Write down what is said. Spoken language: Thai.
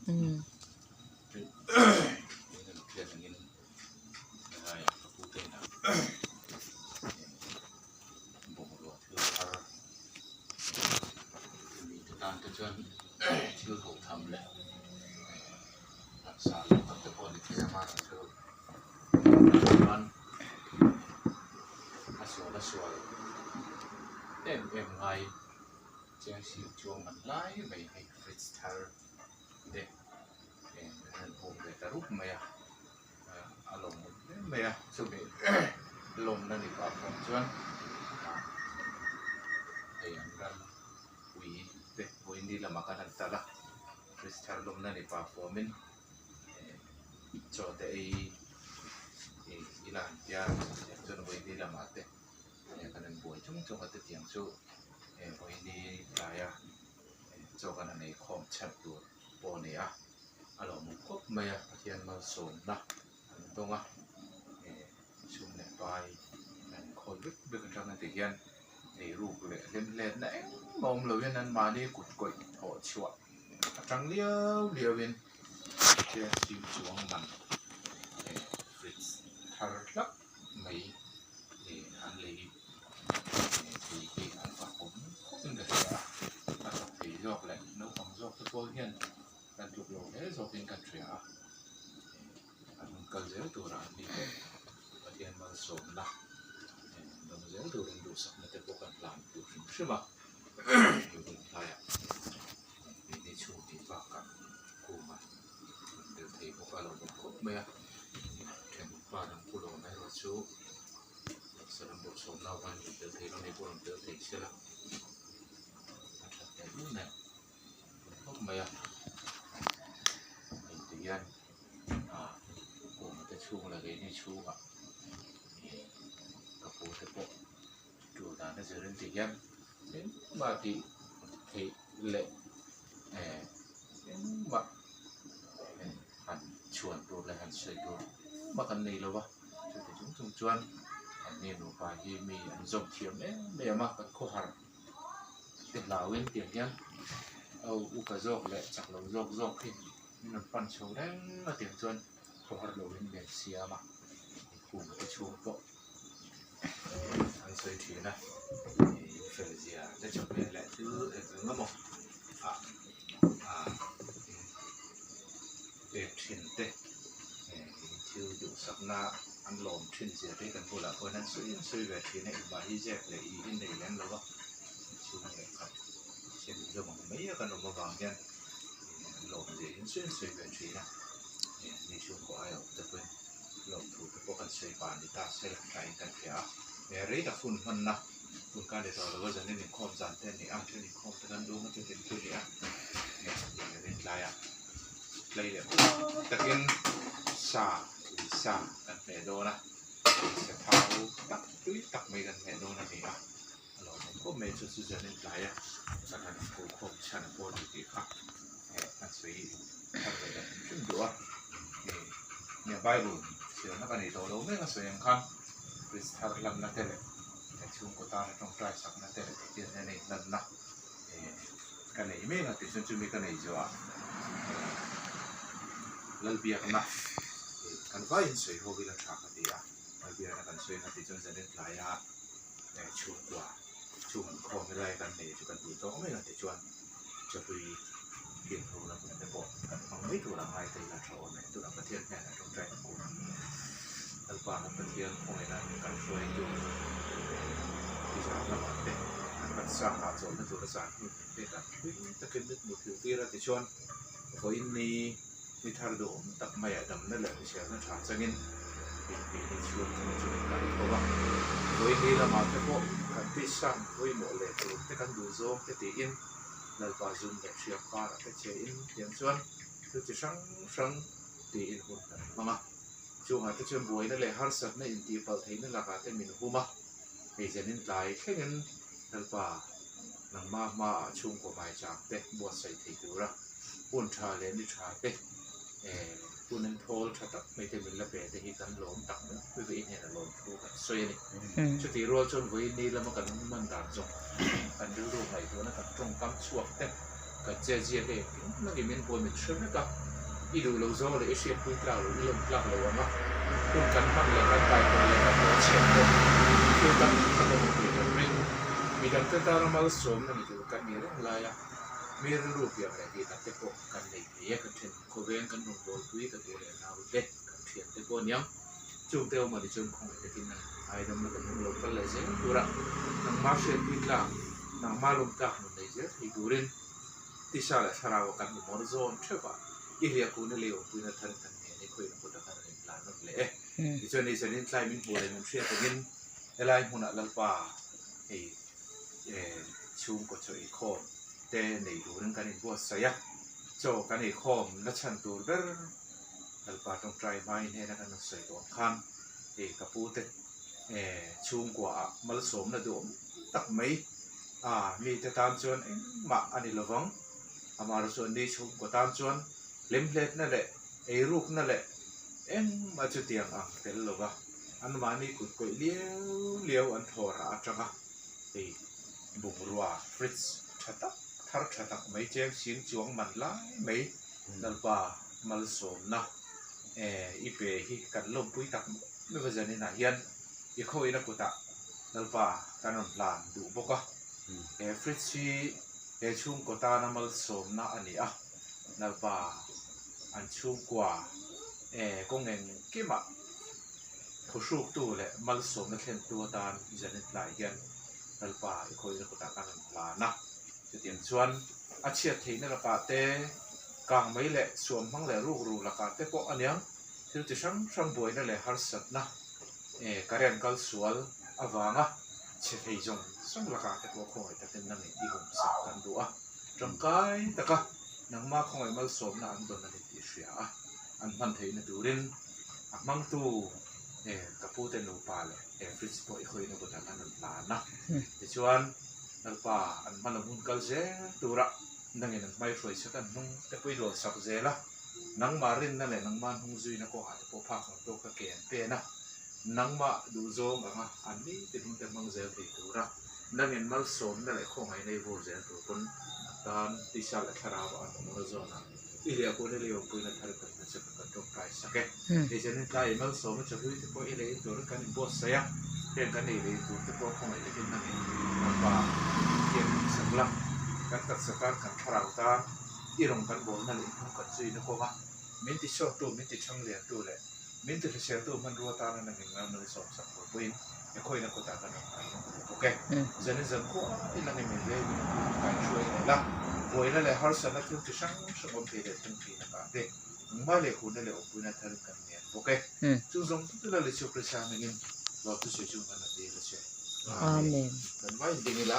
จนชื่อผมทำแล้วรักษากับตะโกนที่จะมาเชื่อมันละสวยเอ็มไอเจียงสิวจวงมันไล่ไปให้ฟริสเทอร์เด็กนั่นผมเลยแต่รูปไม่อารมณ์ไม่สุดลมนั่นอีกว่าผมชวนไอ้อันนั้นวินดีละมากันนั่นตลาดฟริสเทอร์ลมนั่นอีกว่าผมมินจอดไอ้อีหลานยาจนวินดีละมาเตะเนี่ยกันนั่นบ่อยจงกันติดอย่างสู้วินดีลายจอกันในคอมชัดตัวปอเนี่ยอารมณ์ครบไม่เทียนมาส่งนะตรงชุมเนี่ยไปนั่นคนดึกๆจังนั่นติเทียนในรูปเลยเล่นๆนะมองเลยนั้นมานี่กุดกดโหชัวจังเลี้ยวเวียนเจ้าชิวจวงมันฟริสทาร์ลักไม่อันเลยที่อันฝากผมขึ้นเดือดมาสักทีรอบแหละน้องของรอบตะโกนเฮียนกันจุกโลรอบเป็นกันเสียอันกันเสียตัวร้านนี้เทียนมาส่งนะเราเสียตัวเรียนดูสักนาทีพวกกันหลานดูใช่ไหมอยู่บนท้ายในช่วงที่ฝากกันกูมาเดี๋ยวทีพวกเราครบไหมแข่งฟ้าดังผู้ลงในรถชูสนามบทสมเราวันเดี๋ยวทีเราในพวกเราเดี๋ยวทีใช่ไหมนะครับแต่รู้เนี่ยครบไหมตียันกูมาจะชูอะไรในชูกับผู้ที่พวกดูตาในเรื่องตียันมาที่เละมาหันชวนตัวและหันเฉยตัวมากันนี่แล้ววะจะไปจุ่มชวนอันนี้หนูไปที่มีอันจบเทียมเนี่ยมากันโคหาเด็กเหล่าเว้นเตียงยังเอาอุปโภคและจากเราโยกที่มันปั่นโชว์ได้มาเตียงชวนโคหาเราเว้นเบียดเสียมากูไปชูโปอันเฉยถือนะเฟรเซียจะจบเป็นแหละชื่องั้นมั้งเด็กถิ่นเต้ชื่ออยู่สักนาอันหลอมถิ่นเสียได้กันพูดละเพราะนั้นซื้อแบบที่ในบาฮิเจกเลยอีในแหลมแล้วก็ชื่ออะไรครับเช่นเรื่องไม่ยากกันออกมาบางอย่างหลอมเสียซื้อแบบที่นะในช่วงก่อนเราจะเป็นหลอมถูกพวกกันใช้ปานดิตาใช้ใช้กันเสียเนี่ยเรื่องแต่ฝุ่นมันนะคุณการเดินทางเราก็จะเน้นข้อมจันเต้นนี่เช่นข้อมตะกันดูมันจะเห็นตัวเนี่ยอย่างเล่นลายเลยเนี่ยตะเกียงซากันแม่โดนะจะเท้าตักไม่กันแม่โดนะนี่เราก็ไม่จะซื้อจะเล่นลายสักการโคคมชันโบนดีครับอันสวยทำไปได้ชุ่มดัวเนี่ยใบบุญเสียนักการในตัวเราไม่ก็สวยอย่างคันบริษัทลำนักเตะช่วงก็ตามต้องใช้สักนาทีเดียวในนั้นนะกันไหนไม่กันที่ฉันจะมีกันไหนจ้ะแล้วเบียร์กันนะกันก็ยังสวยหัววิลาชากันดีอ่ะแล้วเบียร์กันสวยกันที่ฉันจะเล่นหลายอ่ะช่วงว่าช่วงคอไม่ได้กันเนี่ยช่วงกันดูต้องไม่กันที่ชวนจะไปเกี่ยวกับเราแต่บอกกันฟังไม่ถูกหลังไงแต่ละชาวเนี่ยตัวประเทศเนี่ยต้องใจกูแล้วบางประเทศคงไม่ได้กันช่วยอยู่ที่สามระดับเด็กการสร้างหาส่วนในตัวสารเด็กจะขึ้นนึกมือถือที่เราจะชวนเพราะอินนี้มีทาร์โดมตักไม่ดำนั่นแหละเชียร์นั่นถามจะเงินปีนี้ชวนกันเพราะว่าเพราะอินนี้เรามาแต่พวกการพิชันด้วยหมดเลยแต่การดูโซ่แต่ตีอินแล้วก็ซูมแบบเชียร์ฟ้าแต่เชียร์อินอย่างชวนคือจะช่างตีอินคนมาช่วงหาที่ชวนบวยนั่นแหละฮาร์สักในอินทีเปิดให้นั่นราคาแต่มินหูมามีเจนินหลายแค่เงินนั่นป่าหนังมาช่วงกว่าไม่จากเด็กบวชใส่ถีดูละปุ่นชาเลนดิชาเด็กปุ่นนั้นโทลชัดไม่ได้เป็นระเบิดแต่ที่กันหลงตักนั้นไม่เป็นเนี่ยหลงถูกกันสวยนี่ชุดที่รัวจนวันนี้แล้วมันกันมันด่างจงกันดูไหนตัวนั้นกันตรงกำช่วงเด็กก ka jeje le na gi men bo me chhe ka idu lo zo le asia pui kla lo ilom kla lo wa ma kun kan man le kan tai ko le ka chen ko ku kan ka lo ku le men mi dan ka ta mal som na mi ku kan mi re la ya mi ru ru pia le ki ta te ko kan le ye ka ten ko ven kan no bo pui ka te le na de kan thien te ko nyam chung teo ma di chung khong te kin na ai dam lo kan lo ka le je tu ra nang ma she pui kla nang ma lum ka no le je hi durin ti sha la sara wa kan mo zon theba ilia ku na leo pui na than kan ne ni khoi na ko ta kan la no le ti chon ni se nin tlai min bo le nam thria ta gin elai huna lal pa chung ko choi khom te nei durin kan in bo sa ya cho kan ei khom na chan tur ber lal pa tong trai mai ne na kan sai to khan ka pu te chung kwa mal som na do tak mai mi te tam chon ma ani lovang amar so ni chung ko tam chon lemlet na le ruk na le ma chu tiang tel loga an ma ni kut ko lieu an thora atanga bung ruwa fritz thata thar thata mai cheng sing chuang man la mai dal pa mal som na ipe hi kan lom pui tak me va jani na hian i khoi na kuta dal pa kanon plan du boka fritz hi chung ko ta na mal som na ani dal pa an chung kwa kongeng kima khusuk tu le mal som na thlen tu tan jani tlai hian dal pa i khoi na kuta kanon plan na tian chuan a chiat theina la ka te kang mai le suam hang le ru la ka te po aniang thil ti sang boi na le har sat na karen kal sual awanga che thei jong sang la ka te po khoi ta ten nang i hum sak kan du tangkai taka nang ma khoi mal som na an don na ti sia an man thei na turin amang tu ka pu te no pa le fritz po i khoi na ko ta kan la na ti chuan dal pa an man hun kal je tura nangin ang mai froi sa kan nung te pui lo sak je la nang marin na le nang man hung zui na ko ha po phak to ka ken pe na nang ma du zo nga an ni te hun te mang je te tura nangin mal som na le khong ai nei vor je to kon tan ti sha la khara ba an mo zo na ilia ko le yo pui na thar kan na sa ka to kai sa ke e je ne kai mal som cha hui te po ile to kan bo sa ya ken kan nei le to te po khong ai le kin na pa ken sak la kan tak sakar kan tharau ta irong kan bol na le kan chui na ko ga min ti shot tu min ti chang le tu le min ti se tu man ro ta na na ngam na so sak ko puin e khoi na ko ta kan okay zan ko ila ni min le kan chui la boi na le har sa na tu ti sang so om te le tung ti na ka te ma le khu na le o pu na thar kan ne okay chu zong tu la le chu pra sa ngin lo tu se chu na de le che amen kan mai ding la